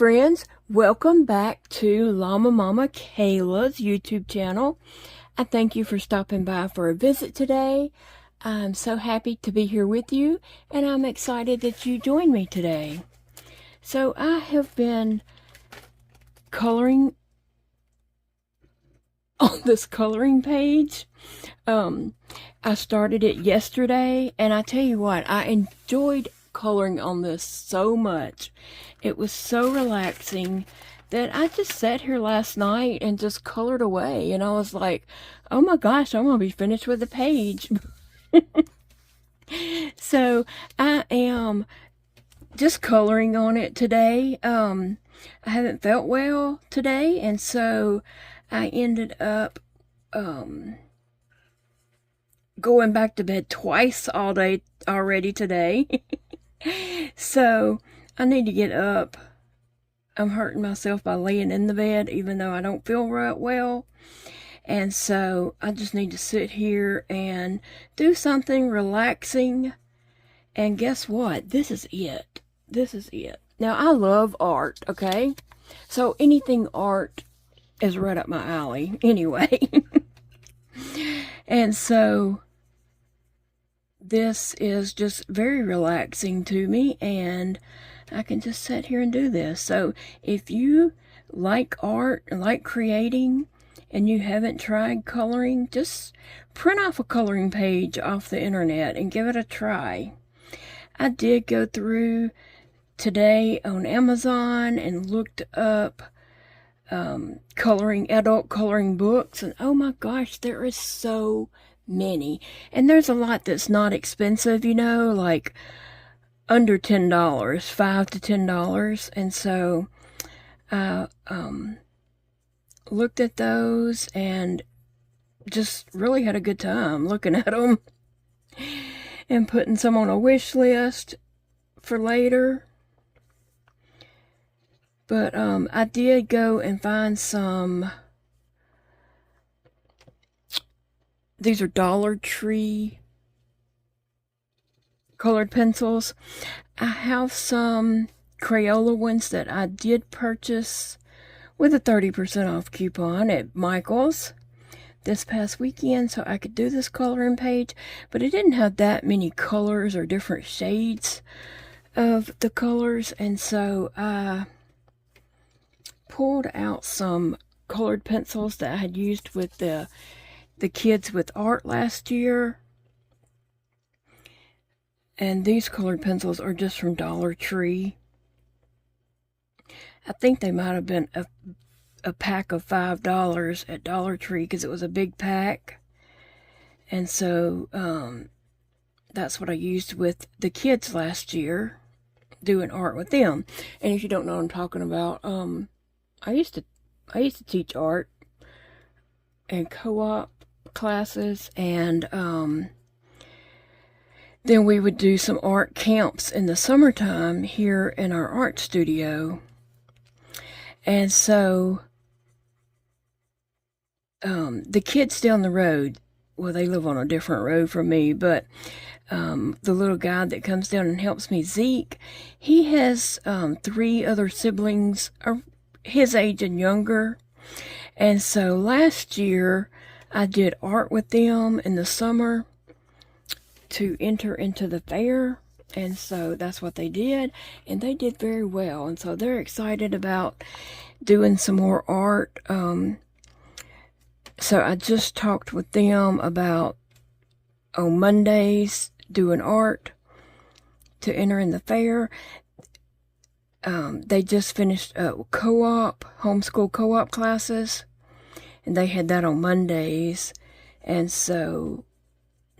friends, welcome back to llamamamakayla's YouTube channel. I thank you for stopping by for a visit today. I'm so happy to be here with you, and I'm excited that you joined me today. So I have been coloring on this coloring page. I started it yesterday, and I tell you what, I enjoyed coloring on this so much. It was so relaxing that I just sat here last night and just colored away, and I was like, oh my gosh, I'm gonna be finished with the page. So I am just coloring on it today. I haven't felt well today, and so I ended up going back to bed twice all day already today. So I need to get up. I'm hurting myself by laying in the bed even though I don't feel right well. And so I just need to sit here and do something relaxing. And guess what? This is it. This is it. Now, I love art, okay? So anything art is right up my alley anyway. And so this is just very relaxing to me, and I can just sit here and do this. So if you like art and like creating and you haven't tried coloring, just print off a coloring page off the internet and give it a try. I did go through today on Amazon and looked up adult coloring books, and oh my gosh, there is so many. And there's a lot that's not expensive, you know, like under $10, $5 to $10. And so I looked at those and just really had a good time looking at them and putting some on a wish list for later. But I did go and find some. These are Dollar Tree colored pencils. I have some Crayola ones that I did purchase with a 30% off coupon at Michael's this past weekend, so I could do this coloring page, but it didn't have that many colors or different shades of the colors, and so I pulled out some colored pencils that I had used with the kids with art last year. And these colored pencils are just from Dollar Tree. I think they might have been a pack of $5 at Dollar Tree because it was a big pack. And so that's what I used with the kids last year, doing art with them. And if you don't know what I'm talking about, I used to teach art and co-op classes, and then we would do some art camps in the summertime here in our art studio. And so the kids down the road, well, they live on a different road from me, but the little guy that comes down and helps me, Zeke, he has 3 other siblings his age and younger. And so last year I did art with them in the summer to enter into the fair, and so that's what they did, and they did very well, and so they're excited about doing some more art. So I just talked with them about on Mondays doing art to enter in the fair. They just finished homeschool co-op classes, and they had that on Mondays, and so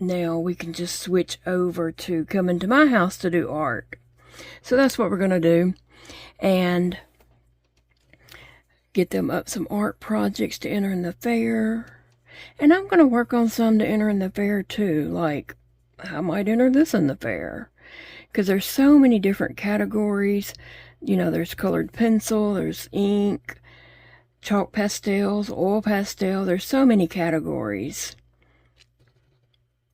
now we can just switch over to coming to my house to do art. So that's what we're going to do, and get them up some art projects to enter in the fair. And I'm going to work on some to enter in the fair too, like I might enter this in the fair, because there's so many different categories. You know, there's colored pencil, there's ink, chalk pastels, oil pastel. There's so many categories.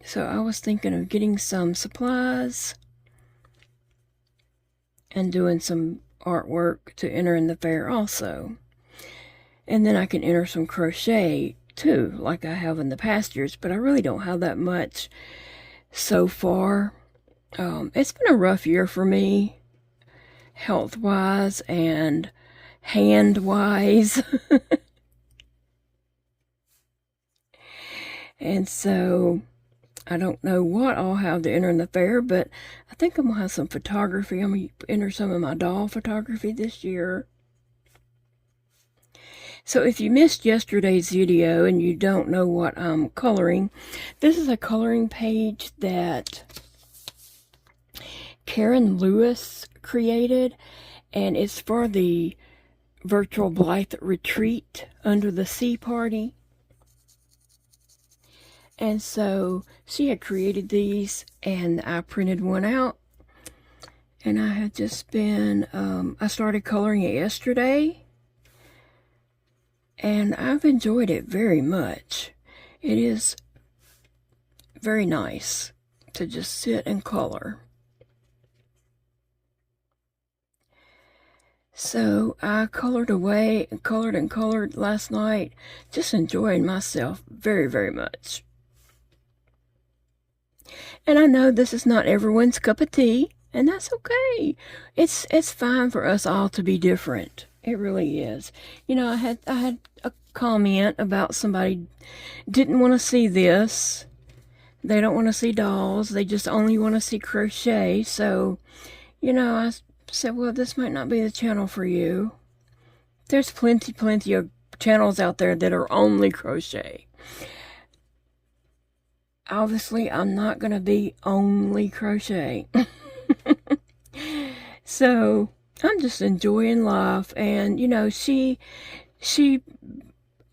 So I was thinking of getting some supplies and doing some artwork to enter in the fair also. And then I can enter some crochet too, like I have in the past years, but I really don't have that much so far. It's been a rough year for me, health-wise and hand-wise. And so I don't know what I'll have to enter in the fair, but I think I'm going to have some photography. I'm going to enter some of my doll photography this year. So if you missed yesterday's video and you don't know what I'm coloring, this is a coloring page that Karen Lewis created, and it's for the virtual Blythe retreat under the sea party. And so she had created these, and I printed one out, and I had just been, I started coloring it yesterday, and I've enjoyed it very much. It is very nice to just sit and color. So I colored away and colored last night, just enjoying myself very, very much. And I know this is not everyone's cup of tea, and that's okay. It's fine for us all to be different. It really is. You know, I had a comment about somebody didn't want to see this. They don't want to see dolls. They just only want to see crochet. So, you know, I said, well, this might not be the channel for you. There's plenty of channels out there that are only crochet. Obviously, I'm not going to be only crochet. So, I'm just enjoying life. And, you know, she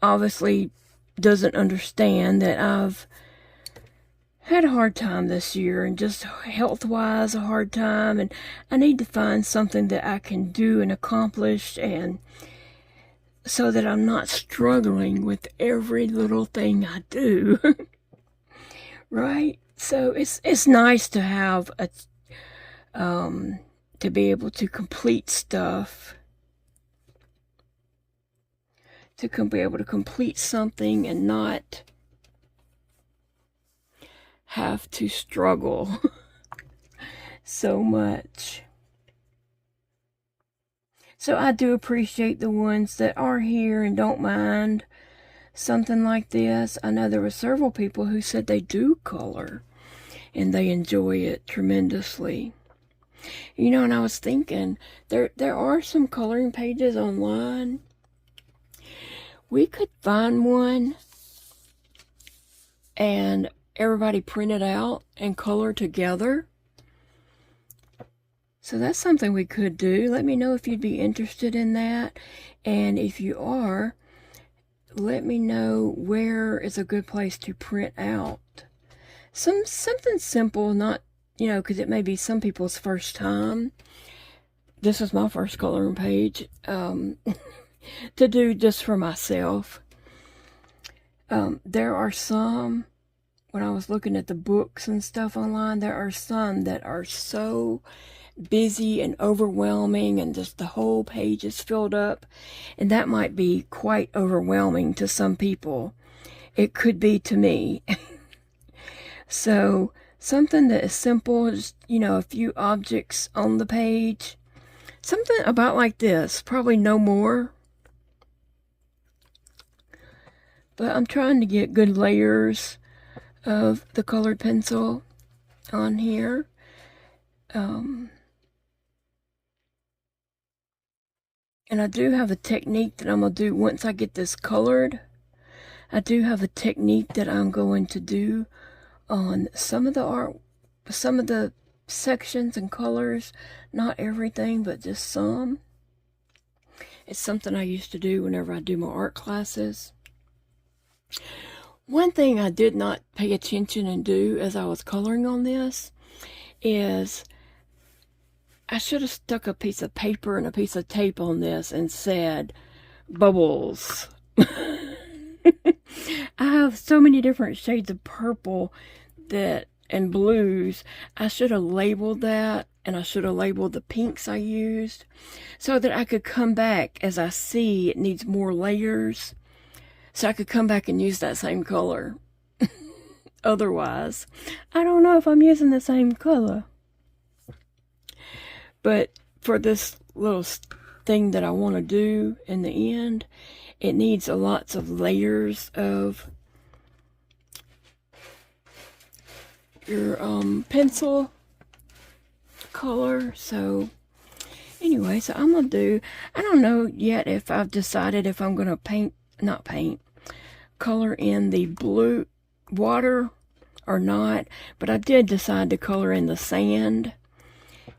obviously doesn't understand that I've had a hard time this year, and just health-wise a hard time. And I need to find something that I can do and accomplish, and so that I'm not struggling with every little thing I do. Right? So it's nice to have a to be able to complete stuff, to be able to complete something and not have to struggle so much. So I do appreciate the ones that are here and don't mind something like this. I know there were several people who said they do color and they enjoy it tremendously. You know, and I was thinking, there are some coloring pages online. We could find one and everybody print it out and color together. So that's something we could do. Let me know if you'd be interested in that. And if you are, let me know where is a good place to print out something simple, not, you know, because it may be some people's first time. This is my first coloring page to do just for myself. There are some, when I was looking at the books and stuff online, there are some that are so busy and overwhelming, and just the whole page is filled up, and that might be quite overwhelming to some people. It could be to me. So something that is simple, just, you know, a few objects on the page, something about like this, probably no more. But I'm trying to get good layers of the colored pencil on here. And I do have a technique that I'm going to do once I get this colored. I do have a technique that I'm going to do on some of the art, some of the sections and colors. Not everything, but just some. It's something I used to do whenever I do my art classes. One thing I did not pay attention and do as I was coloring on this is I should have stuck a piece of paper and a piece of tape on this and said bubbles. I have so many different shades of purple and blues. I should have labeled that and I should have labeled the pinks I used so that I could come back as I see it needs more layers, so I could come back and use that same color. Otherwise, I don't know if I'm using the same color. But for this little thing that I want to do in the end, it needs lots of layers of your pencil color. So anyway, so I'm gonna do, I don't know yet if I've decided if I'm gonna color in the blue water or not, but I did decide to color in the sand.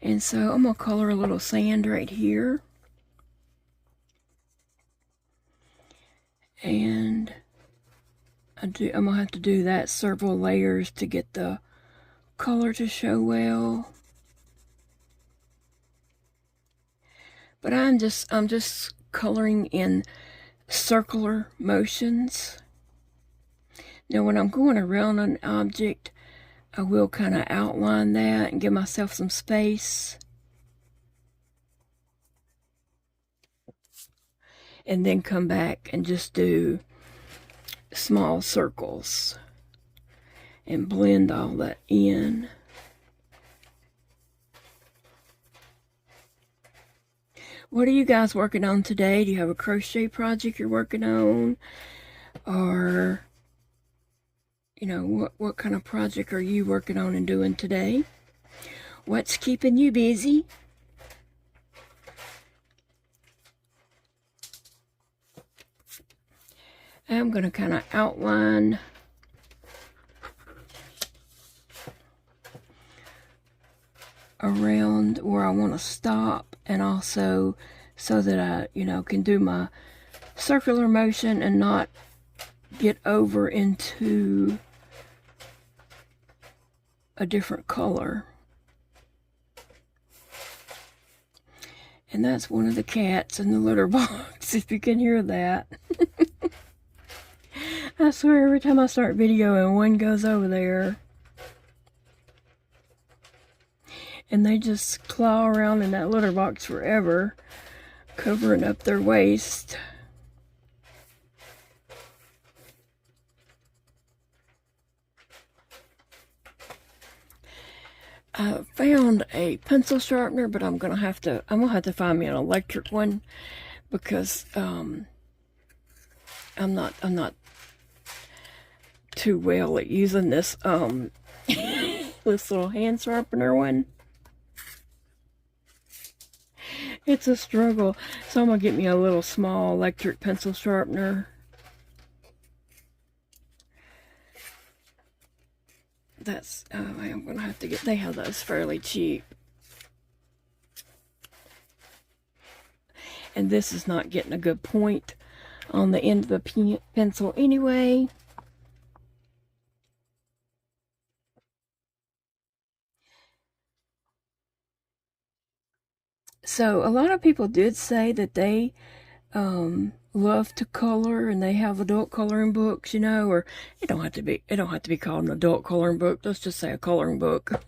And so I'm gonna color a little sand right here. And I'm gonna have to do that several layers to get the color to show well. But I'm just coloring in circular motions. Now when I'm going around an object, I will kind of outline that and give myself some space. And then come back and just do small circles and blend all that in. What are you guys working on today? Do you have a crochet project you're working on? Or, you know, what kind of project are you working on and doing today? What's keeping you busy? I'm going to kind of outline around where I want to stop, and also so that I, you know, can do my circular motion and not get over into a different color. And that's one of the cats in the litter box, if you can hear that. I swear every time I start videoing, one goes over there. And they just claw around in that litter box forever, covering up their waste. I found a pencil sharpener, but I'm gonna have to find me an electric one, because I'm not too well at using this this little hand sharpener one. It's a struggle. So I'm gonna get me a little small electric pencil sharpener. That's I'm gonna have to get, they have those fairly cheap. And this is not getting a good point on the end of the pencil anyway. So a lot of people did say that they love to color, and they have adult coloring books, you know, or it don't have to be called an adult coloring book. Let's just say a coloring book,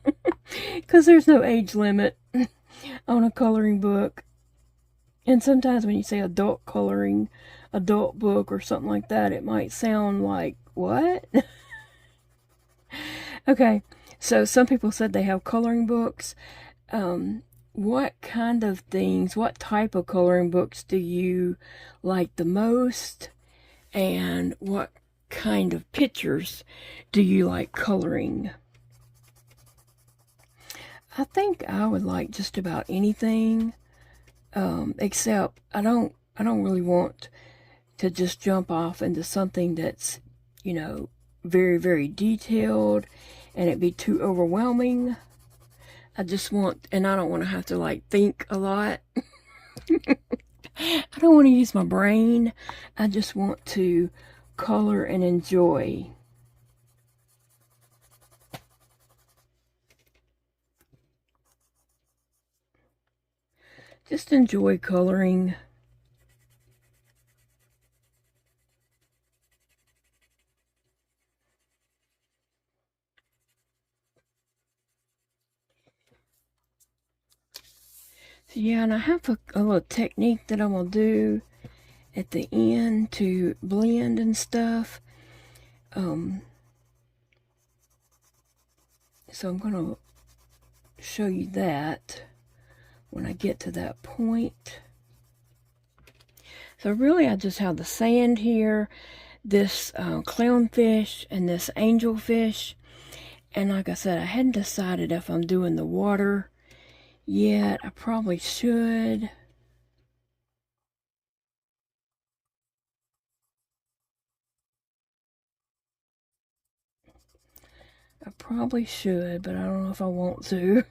because there's no age limit on a coloring book. And sometimes when you say adult coloring, adult book or something like that, it might sound like, what? Okay, so some people said they have coloring books. What kind of things, what type of coloring books do you like the most? And what kind of pictures do you like coloring? I think I would like just about anything, except I don't really want to just jump off into something that's, you know, very, very detailed and it be too overwhelming. I just want, and I don't want to have to like think a lot. I don't want to use my brain. I just want to color and enjoy. Just enjoy coloring. So yeah, and I have a little technique that I'm going to do at the end to blend and stuff. So I'm going to show you that when I get to that point. So really I just have the sand here, this clownfish, and this angelfish. And like I said, I hadn't decided if I'm doing the water yet. I probably should. I probably should, but I don't know if I want to.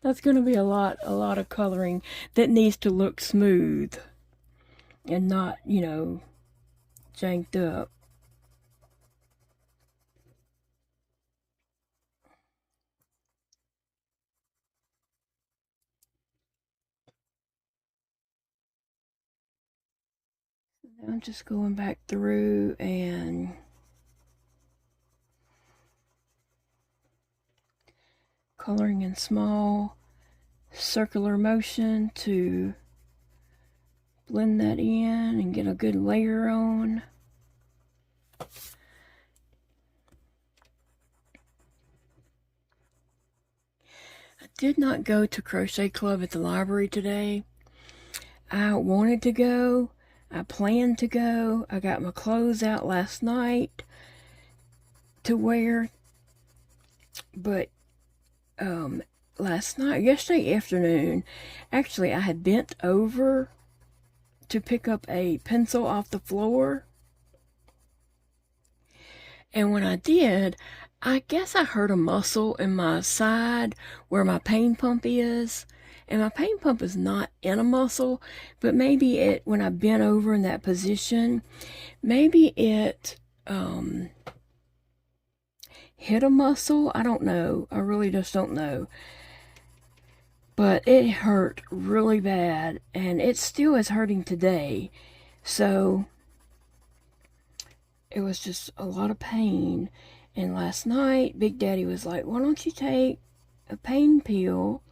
That's going to be a lot of coloring that needs to look smooth and not, you know, janked up. I'm just going back through and coloring in small circular motion to blend that in and get a good layer on. I did not go to Crochet Club at the library today. I wanted to go. I planned to go. I got my clothes out last night to wear. But yesterday afternoon, actually I had bent over to pick up a pencil off the floor. And when I did, I guess I hurt a muscle in my side where my pain pump is. And my pain pump is not in a muscle, but maybe when I bent over in that position, maybe it hit a muscle. I don't know. I really just don't know. But it hurt really bad, and it still is hurting today. So it was just a lot of pain. And last night, Big Daddy was like, why don't you take a pain pill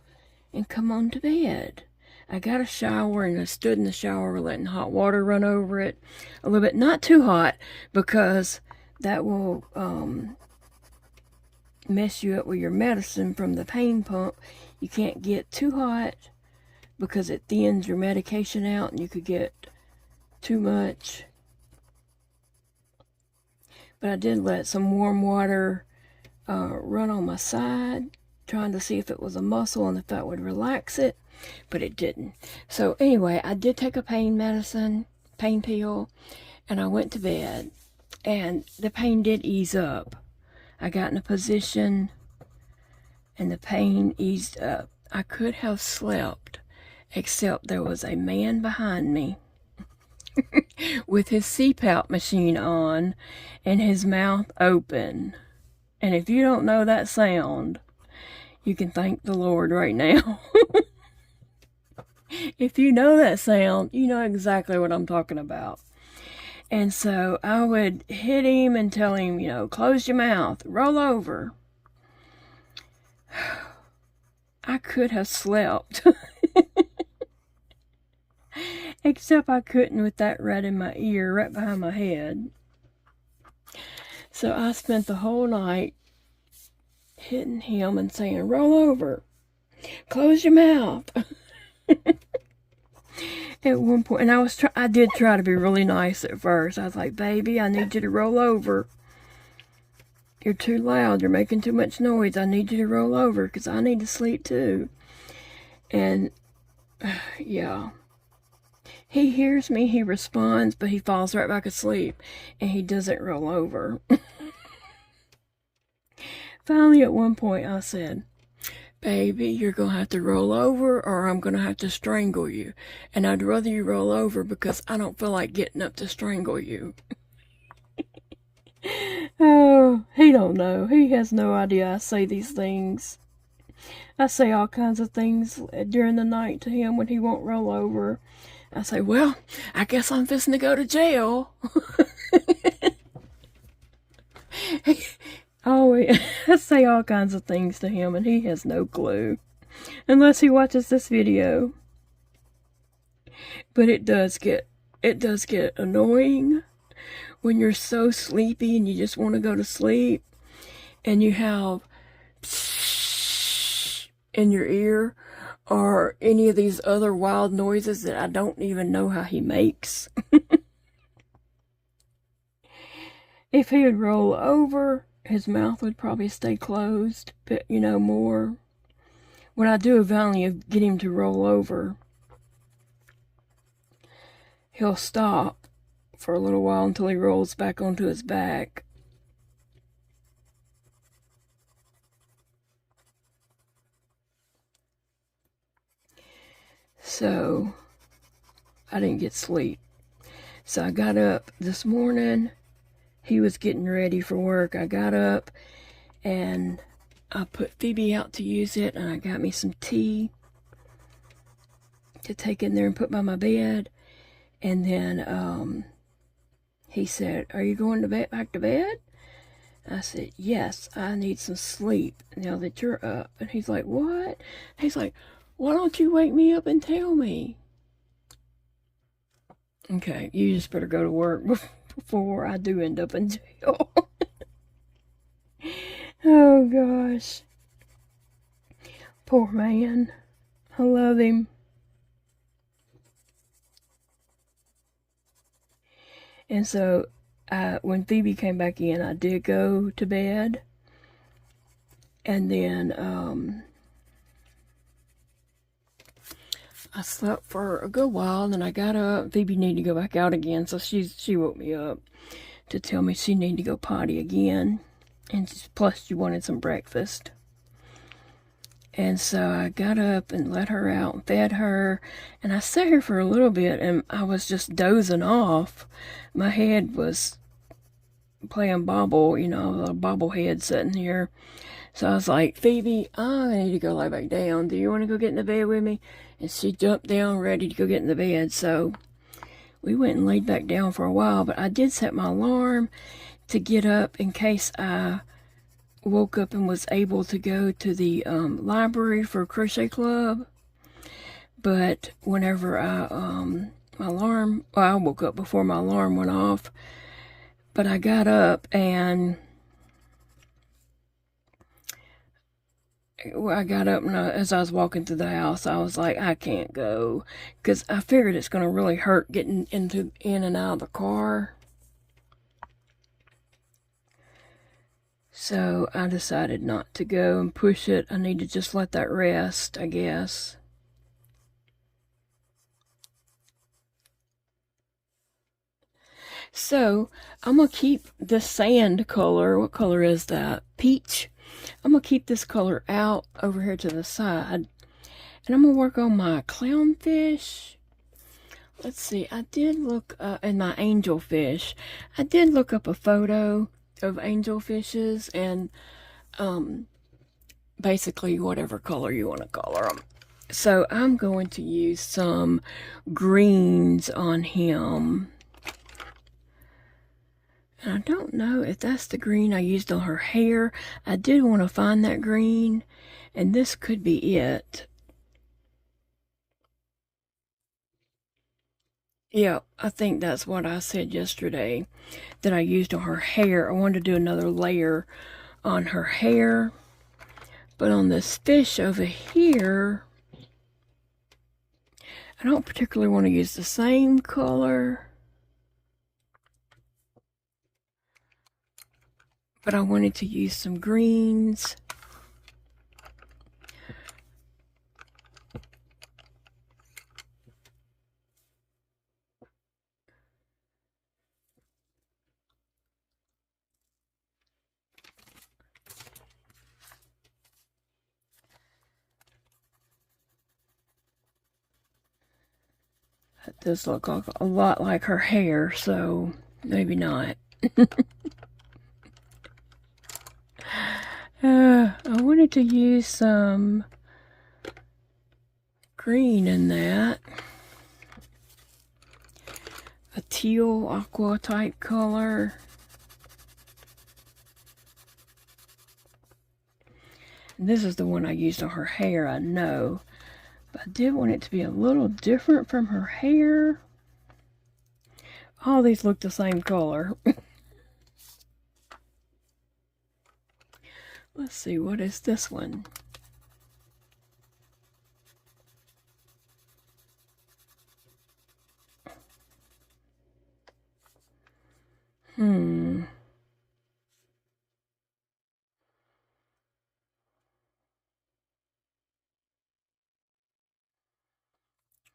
and come on to bed? I got a shower and I stood in the shower letting hot water run over it a little bit. Not too hot, because that will mess you up with your medicine from the pain pump. You can't get too hot because it thins your medication out and you could get too much. But I did let some warm water run on my side, trying to see if it was a muscle and if that would relax it, but it didn't. So anyway, I did take a pain pill, and I went to bed, and the pain did ease up. I got in a position and the pain eased up. I could have slept, except there was a man behind me with his CPAP machine on and his mouth open. And if you don't know that sound, you can thank the Lord right now. If you know that sound, you know exactly what I'm talking about. And so I would hit him and tell him, you know, close your mouth, roll over. I could have slept. Except I couldn't with that right in my ear, right behind my head. So I spent the whole night hitting him and saying, roll over, close your mouth. At one point, and I did try to be really nice at first. I was like, baby, I need you to roll over. You're too loud. You're making too much noise. I need you to roll over because I need to sleep too. And yeah, he hears me, he responds, but he falls right back asleep and he doesn't roll over. Finally, at one point, I said, baby, you're going to have to roll over or I'm going to have to strangle you. And I'd rather you roll over because I don't feel like getting up to strangle you. Oh, he don't know. He has no idea I say these things. I say all kinds of things during the night to him when he won't roll over. I say, well, I guess I'm fixing to go to jail. I say all kinds of things to him and he has no clue. Unless he watches this video. But it does get annoying when you're so sleepy and you just want to go to sleep and you have in your ear or any of these other wild noises that I don't even know how he makes. If he would roll over, his mouth would probably stay closed, but more. When I do eventually get him to roll over, he'll stop for a little while until he rolls back onto his back. So, I didn't get sleep. So I got up this morning. He was getting ready for work. I got up and I put Phoebe out to use it, and I got me some tea to take in there and put by my bed. And then he said, "Are you going to back to bed?" I said, "Yes, I need some sleep now that you're up." And he's like, "What?" He's like, "Why don't you wake me up and tell me?" Okay, you just better go to work before I do end up in jail. Oh gosh. Poor man. I love him. And so when Phoebe came back in, I did go to bed. And then I slept for a good while, and then I got up. Phoebe needed to go back out again, so she woke me up to tell me she needed to go potty again. And plus she wanted some breakfast. And so I got up and let her out and fed her. And I sat here for a little bit and I was just dozing off. My head was playing bobble, a bobblehead sitting here. So I was like, "Phoebe, I need to go lie back down. Do you want to go get in the bed with me?" And she jumped down ready to go get in the bed. So we went and laid back down for a while. But I did set my alarm to get up in case I woke up and was able to go to the library for crochet club. But whenever I woke up before my alarm went off. But I got up and as I was walking through the house, I was like, I can't go, because I figured it's going to really hurt getting in and out of the car. So I decided not to go and push it. I need to just let that rest, I guess. So I'm going to keep the sand color. What color is that? Peach. I'm going to keep this color out over here to the side. And I'm going to work on my clownfish. Let's see. I did look in my angelfish. I did look up a photo of angelfishes and basically whatever color you want to color them. So I'm going to use some greens on him. And I don't know if that's the green I used on her hair. I did want to find that green, and this could be it. Yeah, I think that's what I said yesterday that I used on her hair. I wanted to do another layer on her hair. But on this fish over here, I don't particularly want to use the same color. But I wanted to use some greens. That does look a lot like her hair, so maybe not. I wanted to use some green in that. A teal aqua type color. This is the one I used on her hair, I know. But I did want it to be a little different from her hair. All these look the same color. Let's see, what is this one?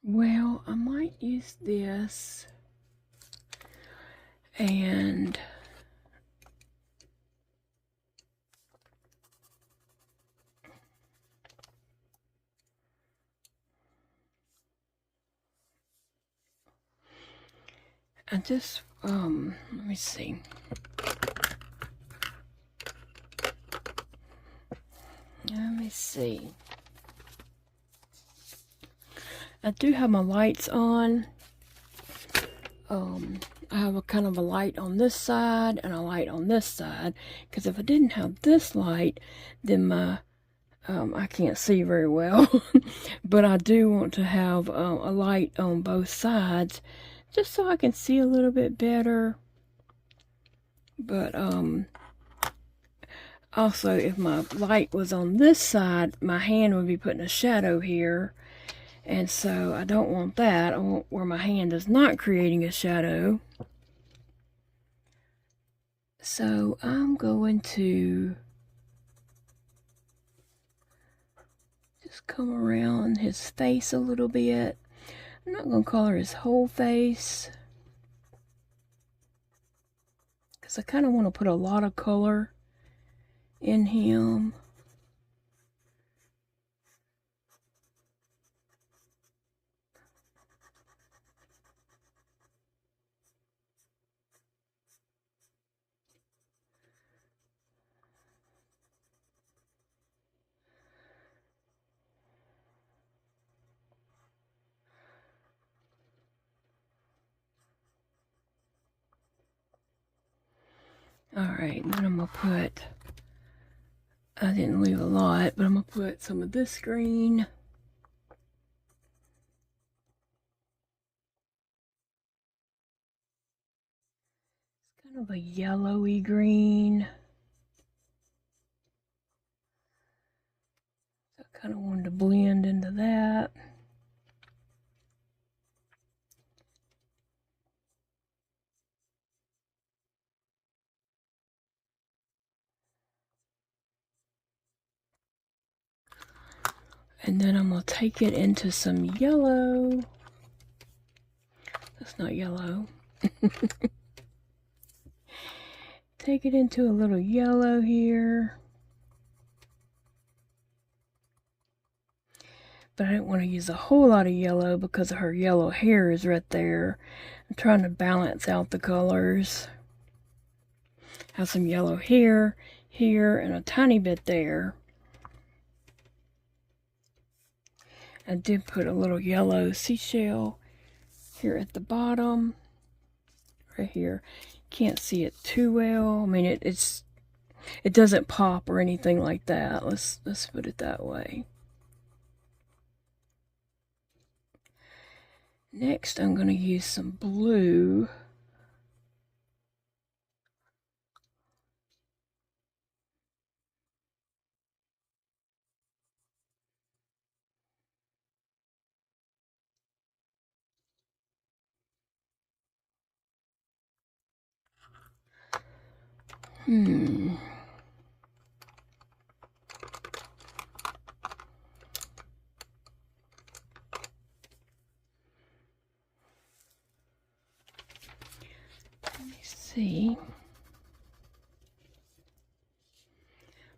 Well, I might use this and I just, let me see. Let me see. I do have my lights on. I have a kind of a light on this side and a light on this side, because if I didn't have this light, then my I can't see very well. But I do want to have a light on both sides, just so I can see a little bit better. But also, if my light was on this side, my hand would be putting a shadow here. And so I don't want that. I want where my hand is not creating a shadow. So I'm going to just come around his face a little bit. I'm not going to color his whole face, because I kind of want to put a lot of color in him. Alright, then I'm going to put, I didn't leave a lot, but I'm going to put some of this green. It's kind of a yellowy green. So I kind of wanted to blend into that. And then I'm going to take it into some yellow. That's not yellow. Take it into a little yellow here. But I didn't want to use a whole lot of yellow because her yellow hair is right there. I'm trying to balance out the colors. Have some yellow here, here, and a tiny bit there. I did put a little yellow seashell here at the bottom, right here. Can't see it too well. I mean, it doesn't pop or anything like that. Let's put it that way. Next, I'm going to use some blue.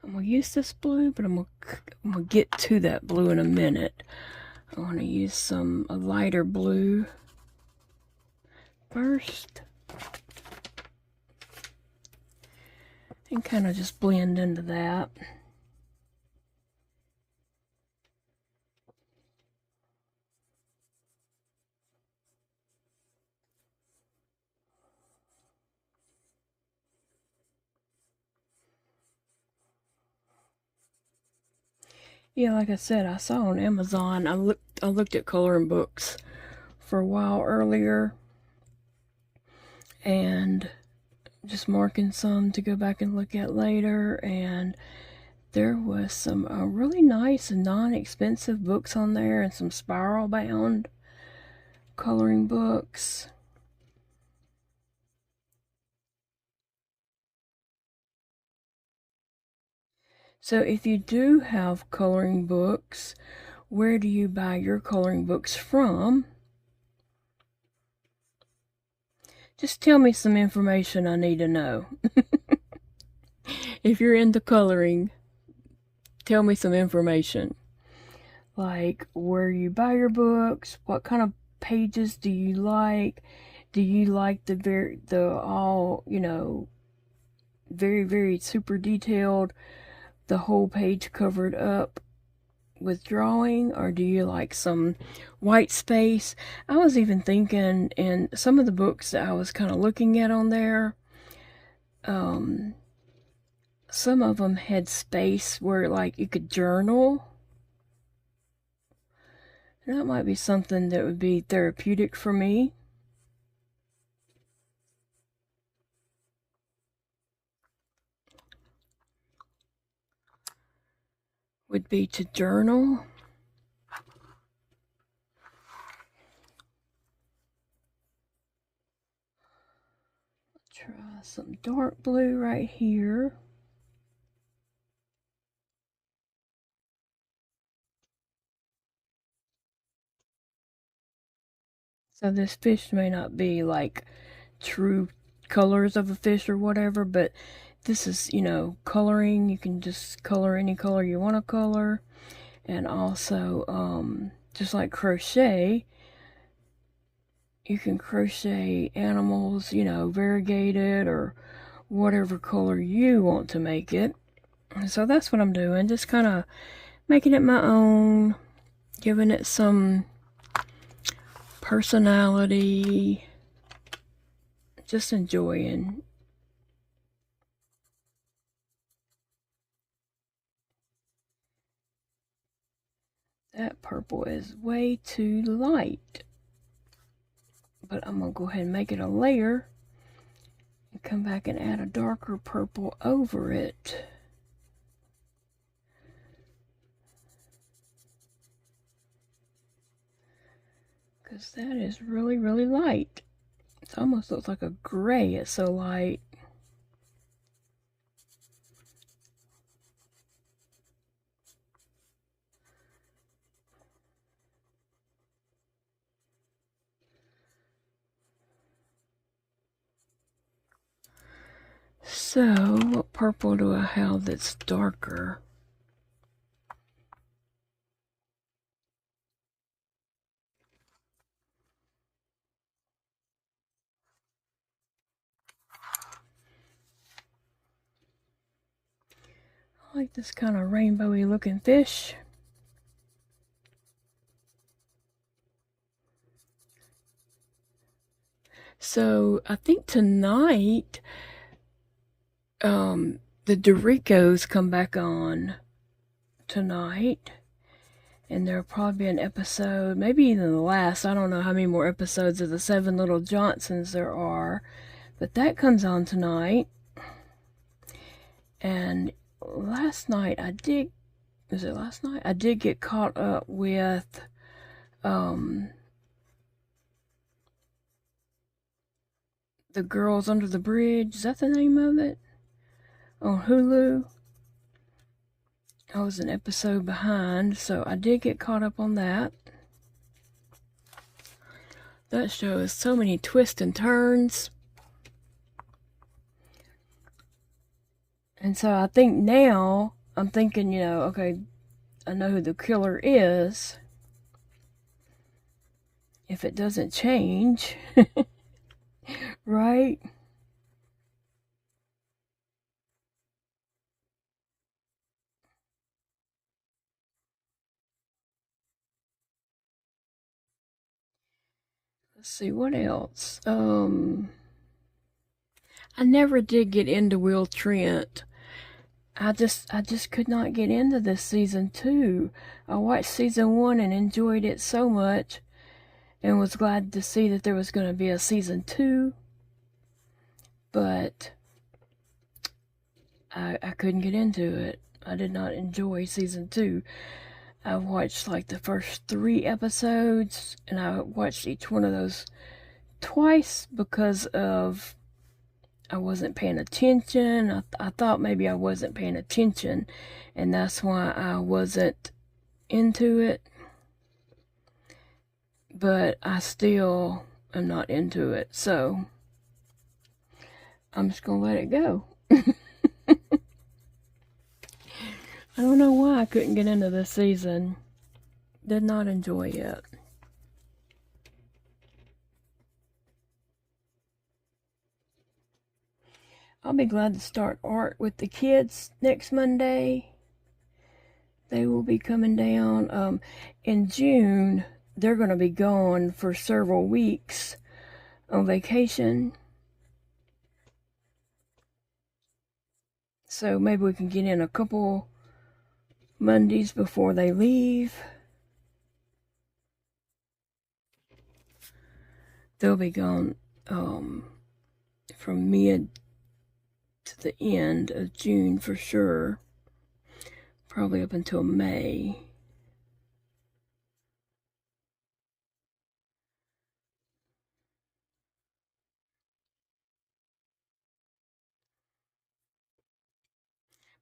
I'm going to use this blue, but I'm going to get to that blue in a minute. I want to use a lighter blue first. And kind of just blend into that. Yeah, like I said, I saw on Amazon. I looked at coloring books for a while earlier, and just marking some to go back and look at later. And there was some really nice non-expensive books on there, and some spiral bound coloring books. So if you do have coloring books, where do you buy your coloring books from? Just tell me some information I need to know. If you're into coloring, tell me some information. Like where you buy your books, what kind of pages do you like? Do you like the all, very, very super detailed, the whole page covered up with drawing, or do you like some white space? I was even thinking in some of the books that I was kind of looking at on there, some of them had space where like you could journal. That might be something that would be therapeutic for me. Would be to journal. Try some dark blue right here. So this fish may not be like true colors of a fish or whatever, but this is, coloring. You can just color any color you want to color. And also, just like crochet, you can crochet animals, variegated or whatever color you want to make it. So that's what I'm doing, just kind of making it my own, giving it some personality, just enjoying. That purple is way too light, but I'm gonna go ahead and make it a layer and come back and add a darker purple over it. Because that is really, really light. It almost looks like a gray, it's so light. So, what purple do I have that's darker? I like this kind of rainbowy looking fish. So I think tonight, the Doricos come back on tonight, and there'll probably be an episode, maybe even the last. I don't know how many more episodes of the Seven Little Johnsons there are, but that comes on tonight. And last night I did. Was it last night? I did get caught up with The Girls Under the Bridge. Is that the name of it? On Hulu. I was an episode behind, so I did get caught up on that. That show has so many twists and turns. And so I think now, I'm thinking, okay, I know who the killer is. If it doesn't change, right? Let's see, what else? I never did get into Will Trent. I just could not get into this season 2. I watched season 1 and enjoyed it so much and was glad to see that there was going to be a season 2, but I couldn't get into it. I did not enjoy season 2. I watched like the first 3 episodes, and I watched each one of those twice because of I wasn't paying attention. I thought maybe I wasn't paying attention, and that's why I wasn't into it. But I still am not into it, so I'm just gonna let it go. I don't know why I couldn't get into this season. Did not enjoy it. I'll be glad to start art with the kids next Monday. They will be coming down. In June, they're going to be gone for several weeks on vacation. So maybe we can get in a couple Mondays before they leave. They'll be gone from mid to the end of June for sure. Probably up until May.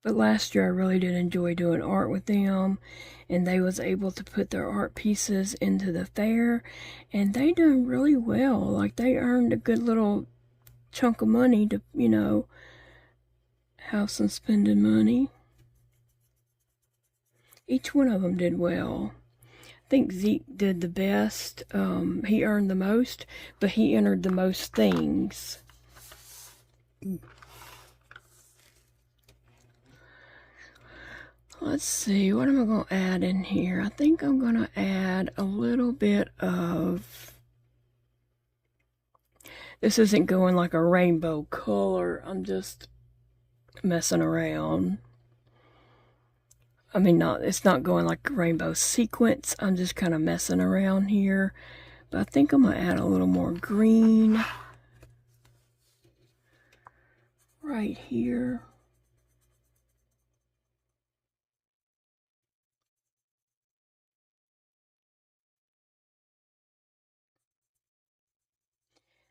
But last year I really did enjoy doing art with them, and they was able to put their art pieces into the fair, and they done really well. Like, they earned a good little chunk of money to, you know, have some spending money. Each one of them did well. I think Zeke did the best. He earned the most, but he entered the most things. Let's see, what am I going to add in here? I think I'm going to add a little bit of... This isn't going like a rainbow color. I'm just messing around. I mean, it's not going like a rainbow sequence. I'm just kind of messing around here. But I think I'm going to add a little more green right here.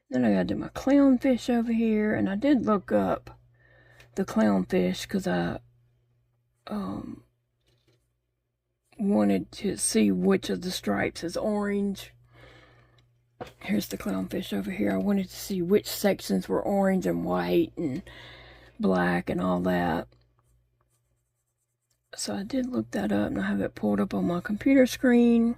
Then I gotta do my clownfish over here, and I did look up the clownfish because I wanted to see which of the stripes is orange. Here's the clownfish over here. I wanted to see which sections were orange and white and black and all that. So I did look that up, and I have it pulled up on my computer screen.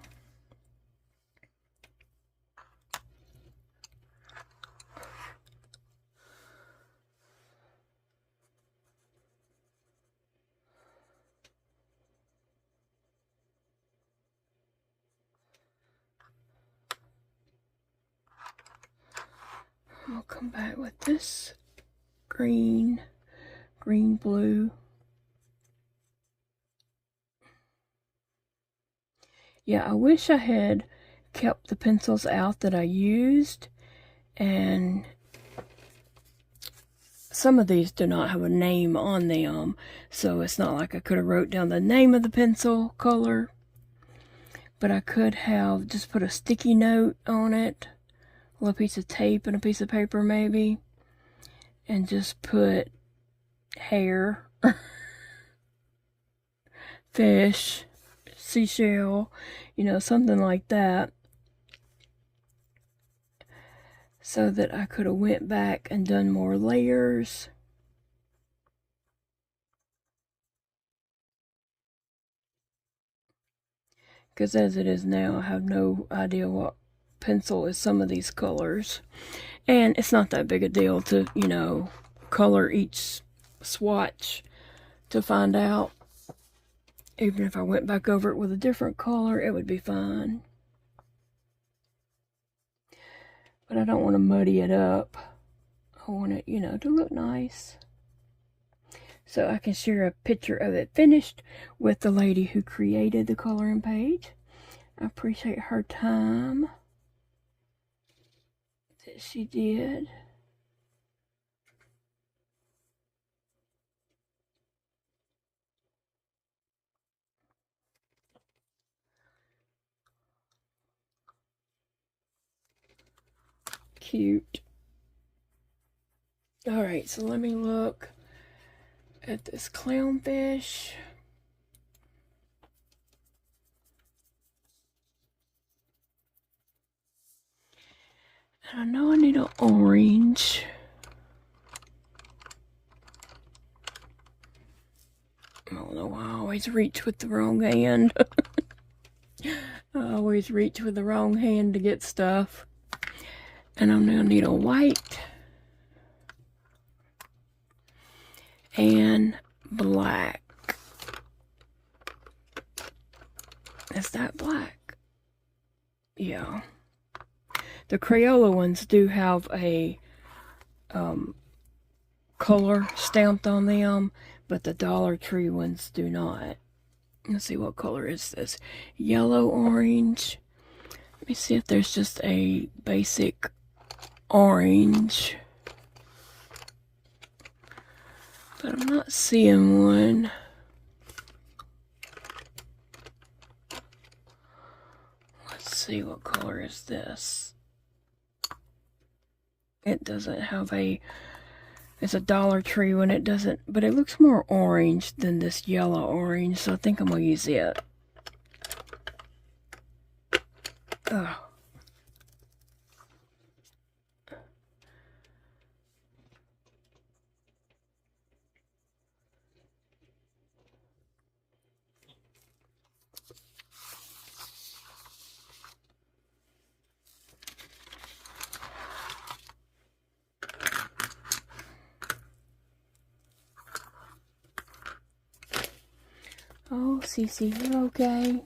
I'll come back with this green, blue. Yeah, I wish I had kept the pencils out that I used, and some of these do not have a name on them, so it's not like I could have wrote down the name of the pencil color, but I could have just put a sticky note on it, a little piece of tape and a piece of paper maybe, and just put hair, fish, seashell, you know, something like that, so that I could have went back and done more layers. Because as it is now, I have no idea what pencil is some of these colors. And it's not that big a deal to, you know, color each swatch to find out. Even if I went back over it with a different color, it would be fine. But I don't want to muddy it up. I want it, you know, to look nice. so I can share a picture of it finished with the lady who created the coloring page. I appreciate her time that she did. Cute. Alright, so let me look at this clownfish. And I know I need an orange. I don't know why I always reach with the wrong hand. I always reach with the wrong hand to get stuff. And I'm gonna need a white and black. Is that black? Yeah. The Crayola ones do have a color stamped on them, but the Dollar Tree ones do not. Let's see, what color is this? Yellow orange. Let me see if there's just a basic orange. But I'm not seeing one. Let's see, what color is this? It doesn't have a... It's a Dollar Tree one. It doesn't... But it looks more orange than this yellow orange, so I think I'm going to use it. Ugh. Oh, Cece, you're okay?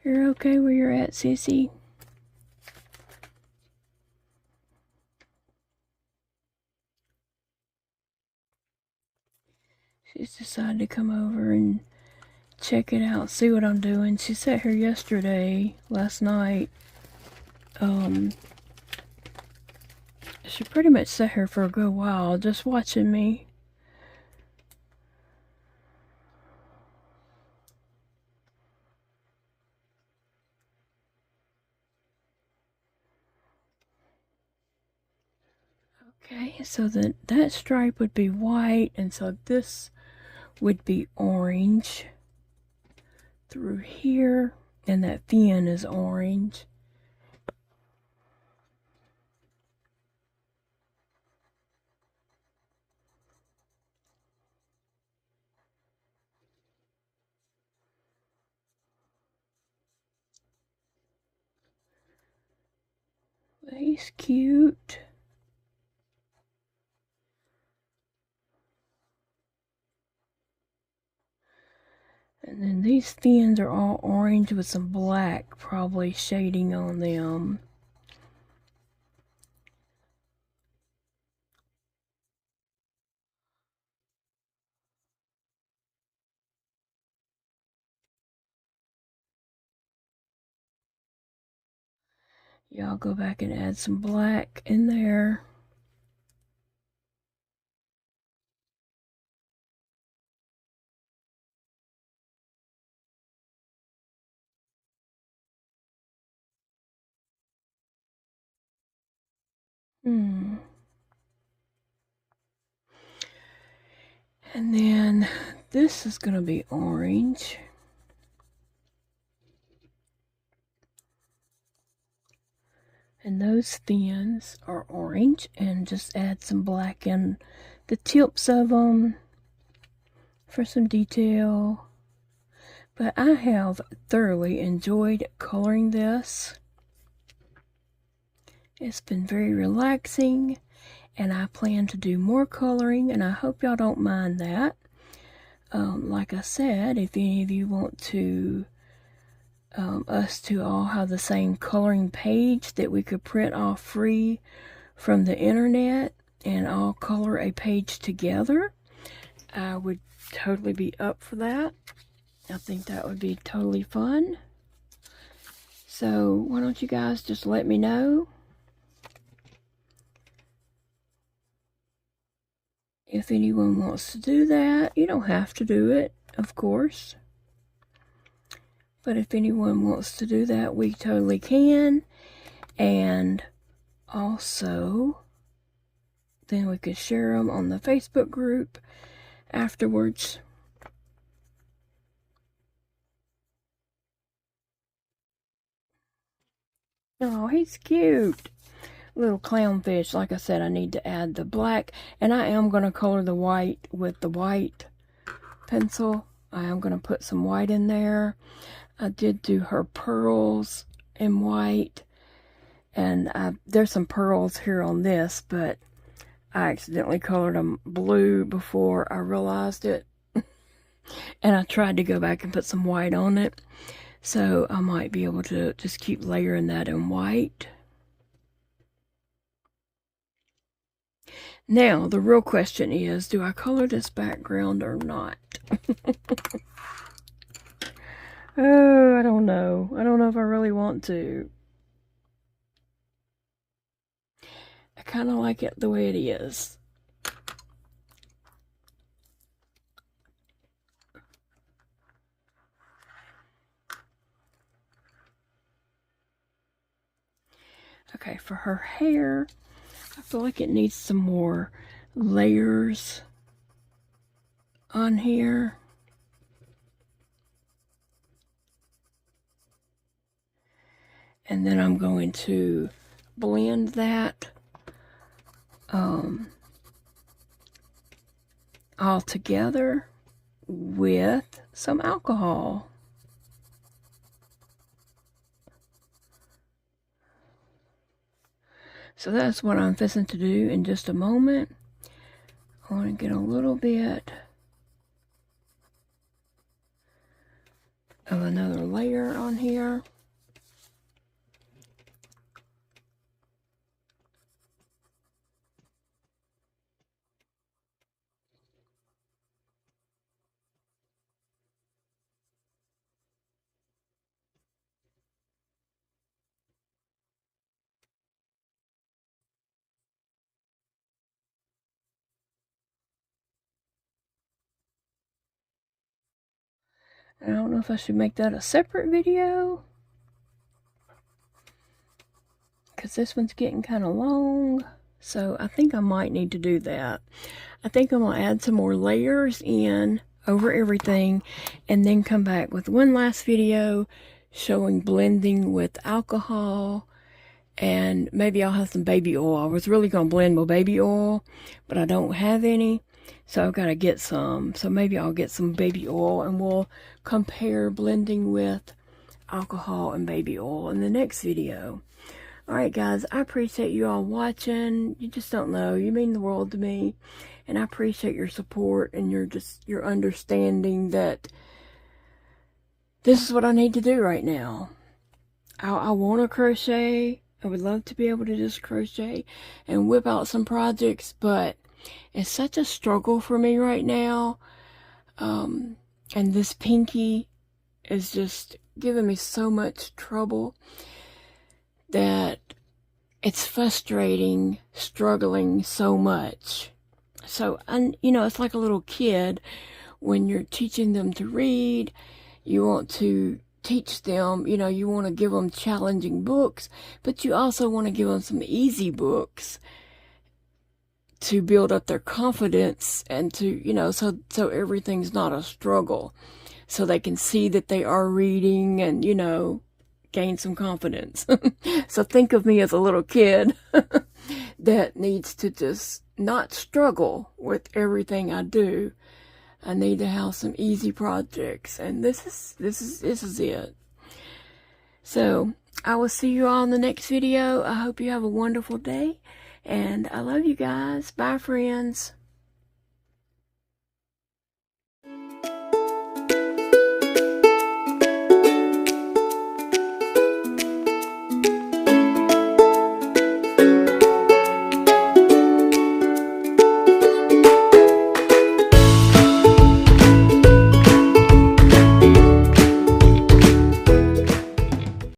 You're okay where you're at, Cece? She's decided to come over and check it out, see what I'm doing. She sat here last night. She pretty much sat here for a good while, just watching me. Okay, so that stripe would be white, and so this would be orange through here, and that fin is orange. He's cute. And then these fins are all orange with some black probably shading on them. Yeah, I'll go back and add some black in there. And then this is going to be orange. And those fins are orange, and just add some black in the tips of them for some detail. But I have thoroughly enjoyed coloring this. It's been very relaxing, and I plan to do more coloring, and I hope y'all don't mind that. Like I said, if any of you want to us to all have the same coloring page that we could print off free from the internet, and I'll color a page together. I would totally be up for that. I think that would be totally fun. So why don't you guys just let me know if anyone wants to do that. You don't have to do it, of course. But if anyone wants to do that, we totally can. And also, then we could share them on the Facebook group afterwards. Oh, he's cute. Little clownfish. Like I said, I need to add the black. And I am going to color the white with the white pencil. I am going to put some white in there. I did do her pearls in white. And there's some pearls here on this, but I accidentally colored them blue before I realized it. And I tried to go back and put some white on it. So I might be able to just keep layering that in white. Now, the real question is, do I color this background or not? Oh, I don't know. I don't know if I really want to. I kind of like it the way it is. Okay, for her hair, I feel like it needs some more layers on here. And then I'm going to blend that all together with some alcohol. So that's what I'm fixing to do in just a moment. I want to get a little bit of another layer on here. I don't know if I should make that a separate video, because this one's getting kind of long. So I think I might need to do that. I think I'm going to add some more layers in over everything and then come back with one last video showing blending with alcohol, and maybe I'll have some baby oil. I was really going to blend with baby oil, but I don't have any. So I've got to get some. So maybe I'll get some baby oil and we'll compare blending with alcohol and baby oil in the next video. Alright guys, I appreciate you all watching. You just don't know. You mean the world to me. And I appreciate your support and your understanding that this is what I need to do right now. I want to crochet. I would love to be able to just crochet and whip out some projects, but it's such a struggle for me right now. And this pinky is just giving me so much trouble that it's frustrating, struggling so much. So, you know, it's like a little kid when you're teaching them to read. You want to teach them, you know, you want to give them challenging books, but you also want to give them some easy books to build up their confidence and to, you know, so everything's not a struggle. So they can see that they are reading and, you know, gain some confidence. So think of me as a little kid that needs to just not struggle with everything I do. I need to have some easy projects, and this is it. So I will see you all in the next video. I hope you have a wonderful day, and I love you guys. Bye, friends.